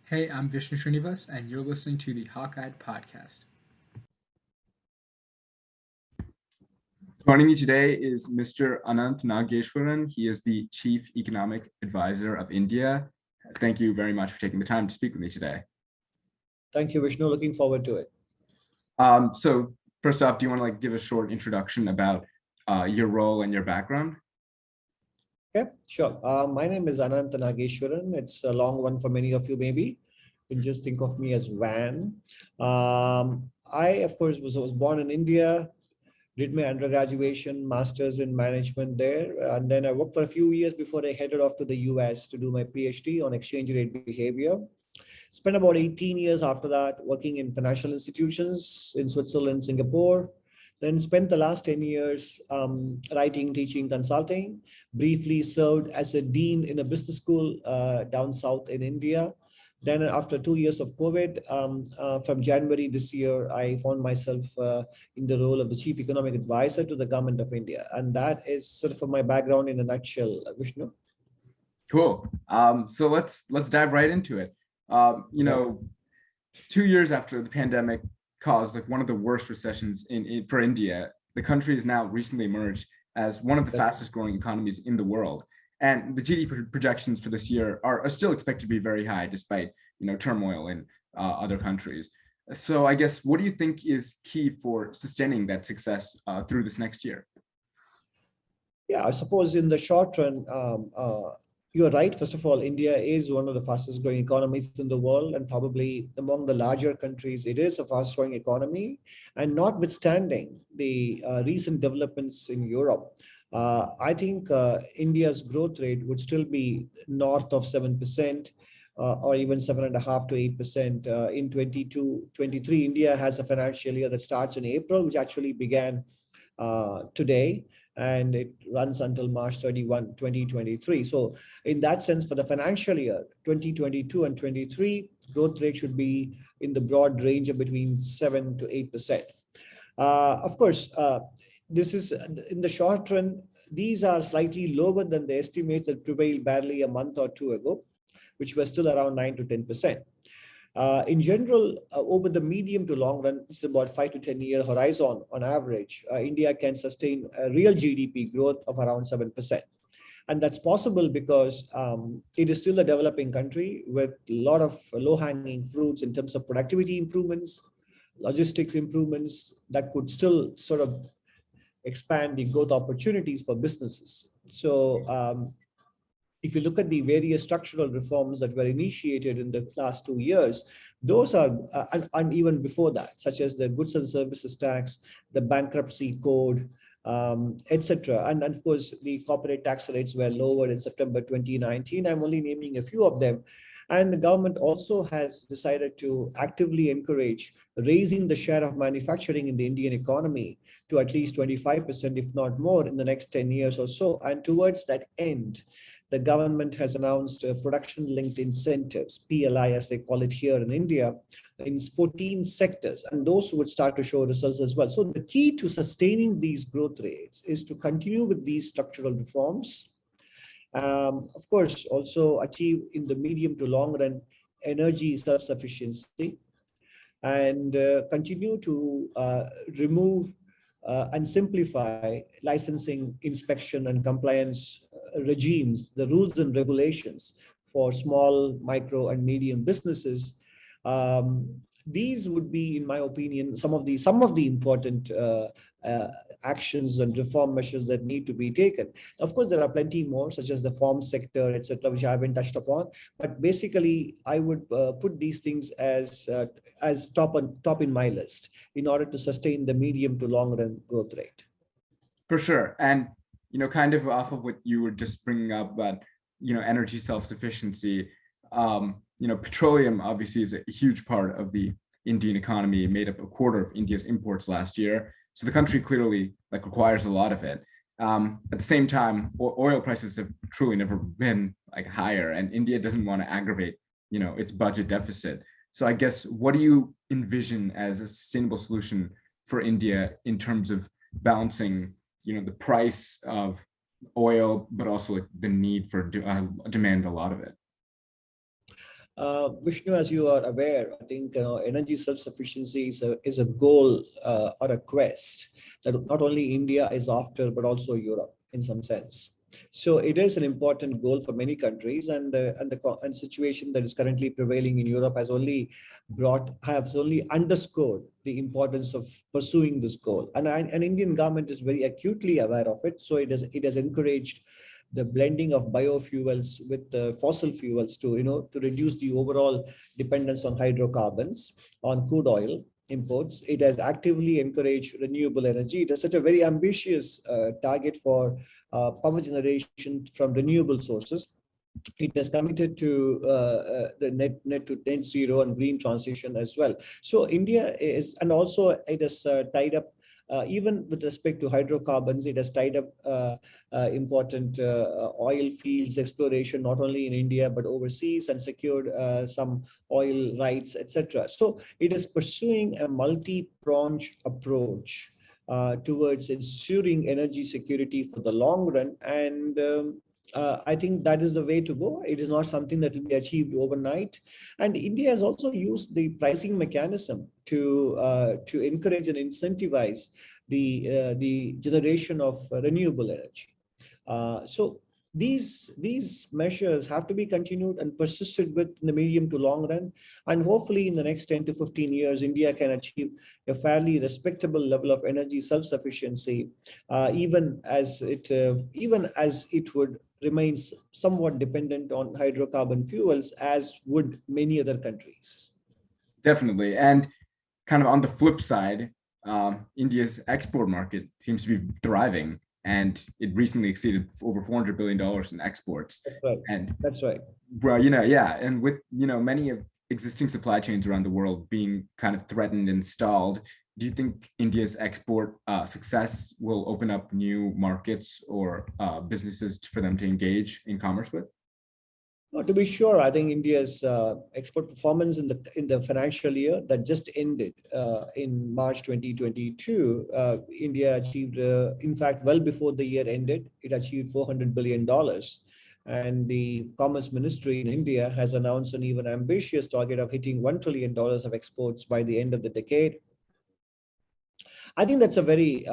Hey, I'm Vishnu Srinivas, and you're listening to the Hawkeye Podcast. Joining me today is Mr. Anantha Nageswaran. He is the Chief Economic Advisor of India. Thank you very much for taking the time to speak with me today. Thank you, Vishnu. Looking forward to it. So first off, do you want to give a short introduction about your role and your background? Okay, sure. My name is Anantha Nageswaran. It's a long one for many of you, maybe. You can just think of me as Van. I, of course, was born in India, did my undergraduation, master's in management there. And then I worked for a few years before I headed off to the US to do my PhD on exchange rate behavior. Spent about 18 years after that working in financial institutions in Switzerland, Singapore. Then spent the last 10 years writing, teaching, consulting. Briefly served as a dean in a business school down south in India. Then after 2 years of COVID, from January this year, I found myself in the role of the chief economic advisor to the government of India. And that is sort of my background in a nutshell, Vishnu. Cool. So let's dive right into it. You know, 2 years after the pandemic caused one of the worst recessions for India, the country has now recently emerged as one of the fastest growing economies in the world. And the GDP projections for this year are still expected to be very high, despite turmoil in other countries. So I guess, what do you think is key for sustaining that success through this next year? Yeah, I suppose in the short run, you're right. First of all, India is one of the fastest growing economies in the world, and probably among the larger countries, it is a fast growing economy. And notwithstanding the recent developments in Europe, I think India's growth rate would still be north of 7%. Or even 7.5 to 8% in 22-23. India has a financial year that starts in April, which actually began today, and it runs until March 31, 2023. So in that sense, for the financial year 2022 and 23, growth rate should be in the broad range of between 7 to 8%. Of course, this is in the short run, these are slightly lower than the estimates that prevailed barely a month or two ago, which were still around 9 to 10%. In general, over the medium to long run, it's about 5 to 10 year horizon on average, India can sustain a real GDP growth of around 7%. And that's possible because it is still a developing country with a lot of low-hanging fruits in terms of productivity improvements, logistics improvements that could still sort of expand the growth opportunities for businesses. So if you look at the various structural reforms that were initiated in the last 2 years, those are, and even before that, such as the goods and services tax, the bankruptcy code, etc. And of course, the corporate tax rates were lowered in September 2019. I'm only naming a few of them. And the government also has decided to actively encourage raising the share of manufacturing in the Indian economy to at least 25%, if not more, in the next 10 years or so. And towards that end, the government has announced production-linked incentives, PLI as they call it here in India, in 14 sectors, and those would start to show results as well. So the key to sustaining these growth rates is to continue with these structural reforms. Of course, also achieve in the medium to long run energy self-sufficiency, and continue to remove and simplify licensing, inspection, and compliance regimes, the rules and regulations for small, micro, and medium businesses. These would be, in my opinion, some of the important actions and reform measures that need to be taken. Of course, there are plenty more, such as the farm sector, etc., which I haven't touched upon. But basically, I would put these things as top in my list in order to sustain the medium to long run growth rate. For sure. And kind of off of what you were just bringing up about energy self-sufficiency. Petroleum obviously is a huge part of the Indian economy. It made up a quarter of India's imports last year. So the country clearly requires a lot of it. At the same time, oil prices have truly never been higher, and India doesn't want to aggravate its budget deficit. So I guess, what do you envision as a sustainable solution for India in terms of balancing the price of oil, but also the need for demand a lot of it? Vishnu, as you are aware, I think energy self-sufficiency is a goal or a quest that not only India is after, but also Europe in some sense. So it is an important goal for many countries, and situation that is currently prevailing in Europe has only underscored the importance of pursuing this goal. And Indian government is very acutely aware of it. So it has encouraged the blending of biofuels with fossil fuels to reduce the overall dependence on hydrocarbons, on crude oil imports. It has actively encouraged renewable energy. It has such a very ambitious target for power generation from renewable sources. It has committed to the net zero and green transition as well. So India is, and also it has tied up, even with respect to hydrocarbons, it has tied up important oil fields exploration, not only in India, but overseas, and secured some oil rights, etc. So it is pursuing a multi-pronged approach towards ensuring energy security for the long run. And I think that is the way to go. It is not something that will be achieved overnight. And India has also used the pricing mechanism to encourage and incentivize the generation of renewable energy. So these measures have to be continued and persisted with in the medium to long run, and hopefully in the next 10 to 15 years, India can achieve a fairly respectable level of energy self-sufficiency, even as it would remains somewhat dependent on hydrocarbon fuels, as would many other countries. Definitely. And kind of on the flip side, India's export market seems to be thriving, and it recently exceeded over $400 billion in exports. That's right. And That's right. well, yeah, and with many of existing supply chains around the world being kind of threatened and stalled, do you think India's export success will open up new markets or businesses for them to engage in commerce with? Well, to be sure, I think India's export performance in the financial year that just ended in March 2022, India achieved, in fact, well before the year ended, it achieved $400 billion. And the Commerce Ministry in India has announced an even ambitious target of hitting $1 trillion of exports by the end of the decade. I think that's a very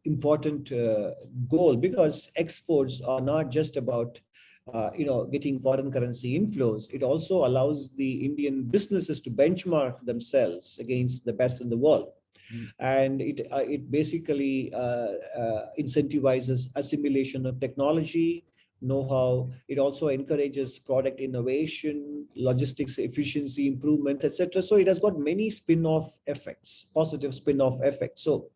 important goal, because exports are not just about getting foreign currency inflows. It also allows the Indian businesses to benchmark themselves against the best in the world. And it basically incentivizes assimilation of technology, know-how. It also encourages product innovation, logistics efficiency improvements, etc. So it has got many spin-off effects, positive spin-off effects. So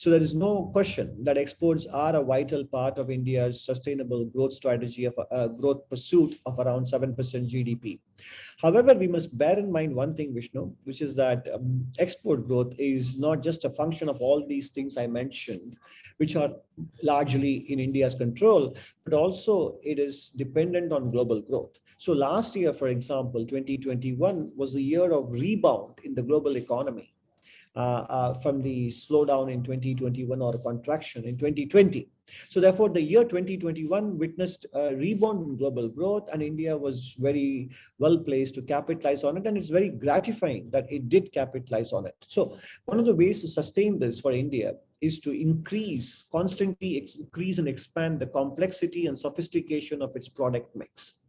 there is no question that exports are a vital part of India's sustainable growth strategy of growth pursuit of around 7% GDP. However, we must bear in mind one thing, Vishnu, which is that export growth is not just a function of all these things I mentioned, which are largely in India's control, but also it is dependent on global growth. So last year, for example, 2021 was the year of rebound in the global economy from the slowdown in 2021 or contraction in 2020. So therefore, the year 2021 witnessed a rebound in global growth, and India was very well placed to capitalize on it. And it's very gratifying that it did capitalize on it. So one of the ways to sustain this for India is to constantly increase and expand the complexity and sophistication of its product mix.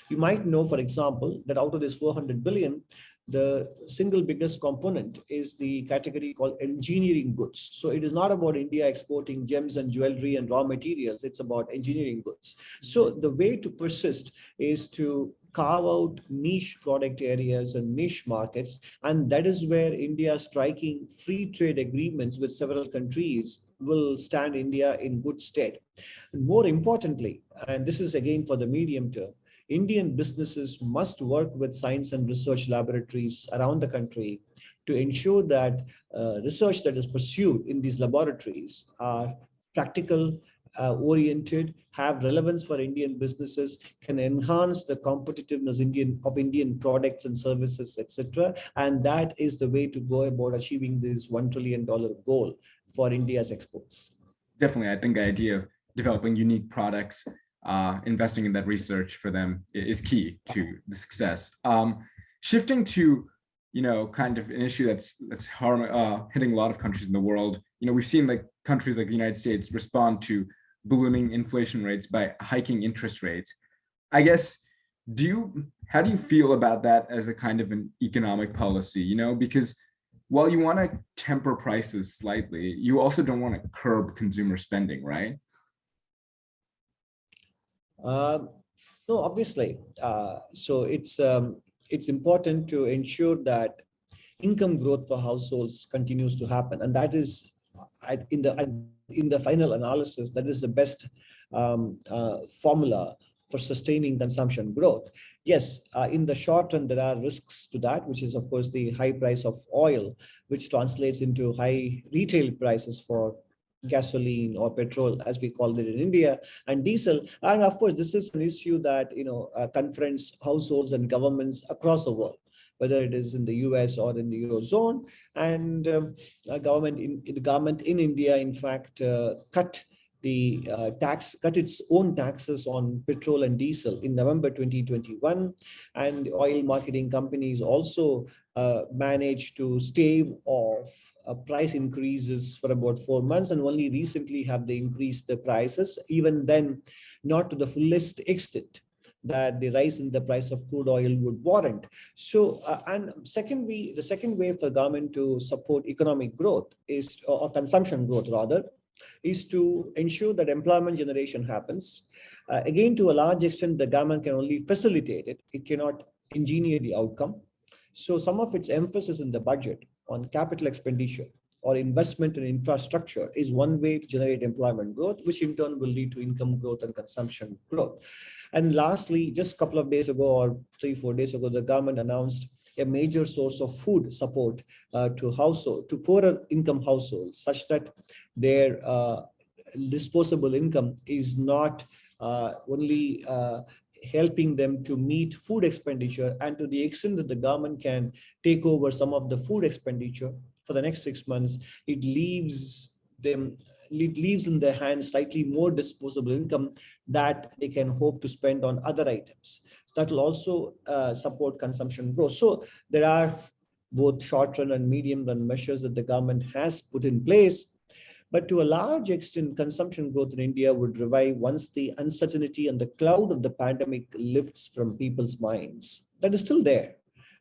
You might know, for example, that out of this 400 billion, the single biggest component is the category called engineering goods. So it is not about India exporting gems and jewelry and raw materials. It's about engineering goods. So the way to persist is to carve out niche product areas and niche markets. And that is where India striking free trade agreements with several countries will stand India in good stead. And more importantly, and this is again for the medium term, Indian businesses must work with science and research laboratories around the country to ensure that research that is pursued in these laboratories are practical, oriented, have relevance for Indian businesses, can enhance the competitiveness of Indian products and services, etc. And that is the way to go about achieving this $1 trillion goal for India's exports. Definitely, I think the idea of developing unique products investing in that research for them is key to the success. Shifting to, kind of an issue that's hitting a lot of countries in the world. We've seen like countries like the United States respond to ballooning inflation rates by hiking interest rates. I guess, how do you feel about that as a kind of an economic policy? Because while you want to temper prices slightly, you also don't want to curb consumer spending, right? No, obviously. So it's important to ensure that income growth for households continues to happen, and that is in the final analysis, that is the best formula for sustaining consumption growth. Yes, in the short run, there are risks to that, which is, of course, the high price of oil, which translates into high retail prices for gasoline or petrol, as we call it in India, and diesel. And of course, this is an issue that confronts households and governments across the world, whether it is in the US or in the Eurozone. And the government in India, in fact, cut its own taxes on petrol and diesel in November 2021, and oil marketing companies also managed to stave off price increases for about 4 months, and only recently have they increased the prices, even then not to the fullest extent that the rise in the price of crude oil would warrant. So, and secondly, the second way for government to support economic growth is, or consumption growth rather, is to ensure that employment generation happens. Again, to a large extent, the government can only facilitate it. It cannot engineer the outcome. So some of its emphasis in the budget on capital expenditure or investment in infrastructure is one way to generate employment growth, which in turn will lead to income growth and consumption growth. And lastly, just a couple of days ago, or 3-4 days ago, the government announced a major source of food support to poorer income households, such that their disposable income is not only helping them to meet food expenditure, and to the extent that the government can take over some of the food expenditure for the next 6 months, it leaves in their hands slightly more disposable income that they can hope to spend on other items. That will also support consumption growth. So there are both short-run and medium-run measures that the government has put in place. But to a large extent, consumption growth in India would revive once the uncertainty and the cloud of the pandemic lifts from people's minds. That is still there.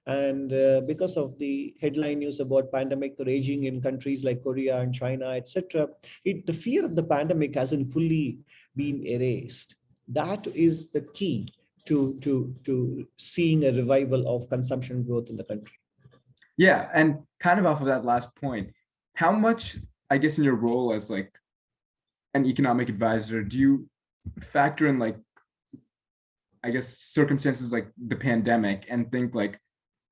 And because of the headline news about pandemic raging in countries like Korea and China, etc., the fear of the pandemic hasn't fully been erased. That is the key to seeing a revival of consumption growth in the country. Yeah, and kind of off of that last point, how much, I guess, in your role as like an economic advisor, do you factor in like, I guess, circumstances like the pandemic and think like,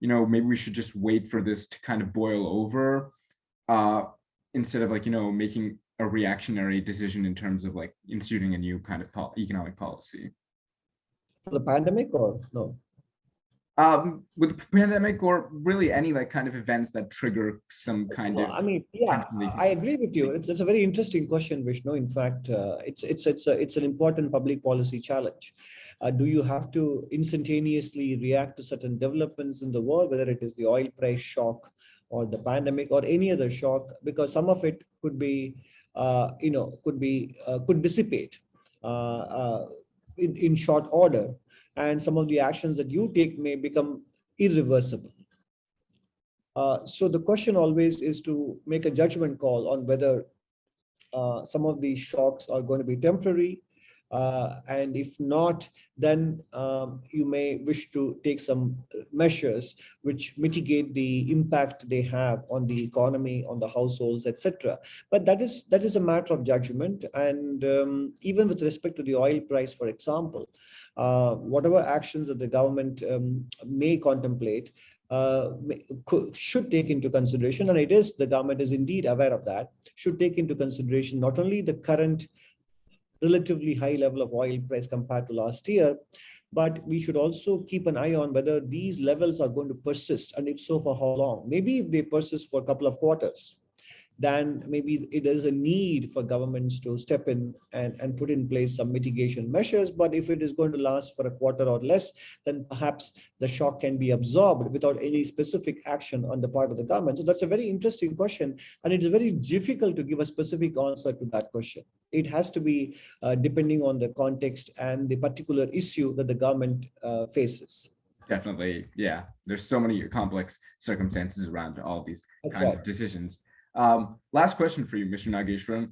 maybe we should just wait for this to kind of boil over instead of like, making a reactionary decision in terms of like instituting a new kind of economic policy? For the pandemic, or no? With the pandemic, or really any like kind of events that trigger some kind of. I mean, yeah, I agree with you. It's a very interesting question, Vishnu. In fact, it's an important public policy challenge. Do you have to instantaneously react to certain developments in the world, whether it is the oil price shock or the pandemic or any other shock? Because some of it could be, could dissipate in short order, and some of the actions that you take may become irreversible. So the question always is to make a judgment call on whether some of these shocks are going to be temporary, and if not, then you may wish to take some measures which mitigate the impact they have on the economy, on the households, etc. But that is a matter of judgment. And even with respect to the oil price, for example, whatever actions that the government may contemplate should take into consideration, and the government is indeed aware of that, should take into consideration not only the current relatively high level of oil price compared to last year, but we should also keep an eye on whether these levels are going to persist, and if so, for how long. Maybe if they persist for a couple of quarters, then maybe it is a need for governments to step in and put in place some mitigation measures. But if it is going to last for a quarter or less, then perhaps the shock can be absorbed without any specific action on the part of the government. So that's a very interesting question, and it is very difficult to give a specific answer to that question. It has to be depending on the context and the particular issue that the government faces. Definitely, yeah. There's so many complex circumstances around all these That's kinds right. of decisions. Last question for you, Mr. Nageswaran.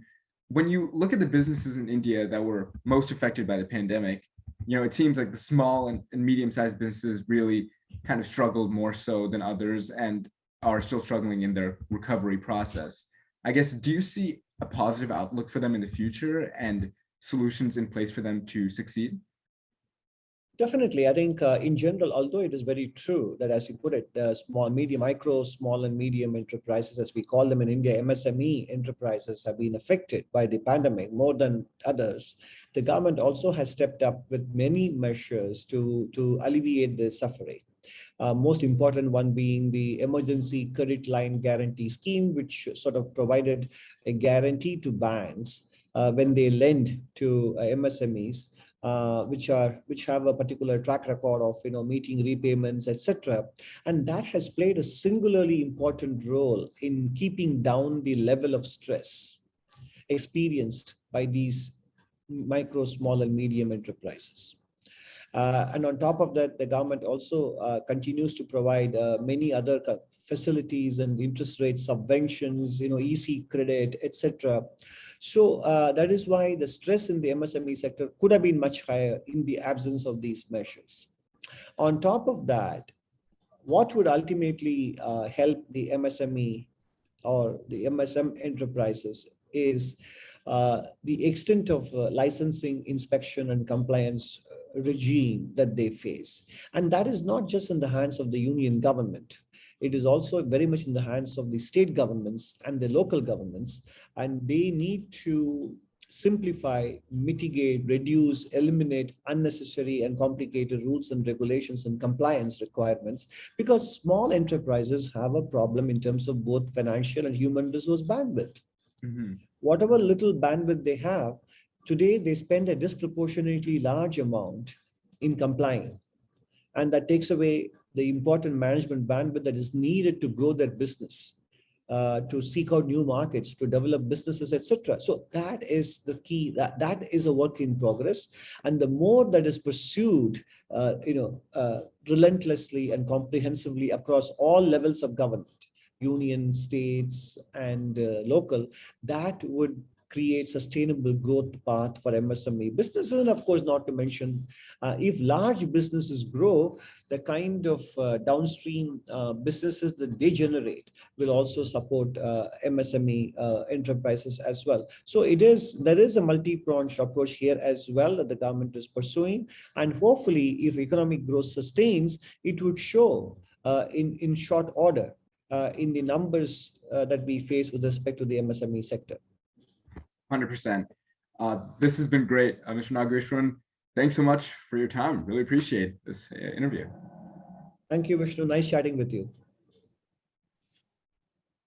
When you look at the businesses in India that were most affected by the pandemic, it seems like the small and medium-sized businesses really kind of struggled more so than others and are still struggling in their recovery process. I guess, do you see a positive outlook for them in the future and solutions in place for them to succeed? Definitely. I think in general, although it is very true that, as you put it, small and medium enterprises, as we call them in India, MSME enterprises, have been affected by the pandemic more than others. The government also has stepped up with many measures to alleviate the suffering. Most important one being the emergency credit line guarantee scheme, which sort of provided a guarantee to banks when they lend to MSMEs. Which have a particular track record of meeting repayments, etc., and that has played a singularly important role in keeping down the level of stress experienced by these micro, small, and medium enterprises. And on top of that, the government also continues to provide many other facilities and interest rate subventions, easy credit, etc. So that is why the stress in the MSME sector could have been much higher in the absence of these measures. On top of that, what would ultimately help the MSME or the MSM enterprises is the extent of licensing, inspection, and compliance regime that they face. And that is not just in the hands of the union government. It is also very much in the hands of the state governments and the local governments, and they need to simplify, mitigate, reduce, eliminate unnecessary and complicated rules and regulations and compliance requirements, because small enterprises have a problem in terms of both financial and human resource bandwidth. Mm-hmm. Whatever little bandwidth they have, today they spend a disproportionately large amount in complying, and that takes away the important management bandwidth that is needed to grow their business, to seek out new markets, to develop businesses, etc. So that is the key. That is a work in progress, and the more that is pursued, relentlessly and comprehensively across all levels of government, union, states, and local, that would create sustainable growth path for MSME businesses. And of course, not to mention, if large businesses grow, the kind of downstream businesses that they generate will also support MSME enterprises as well. So there is a multi-pronged approach here as well that the government is pursuing. And hopefully, if economic growth sustains, it would show in short order in the numbers that we face with respect to the MSME sector. 100%. This has been great, Mr. Nageswaran. Thanks so much for your time. Really appreciate this interview. Thank you, Vishnu. Nice chatting with you.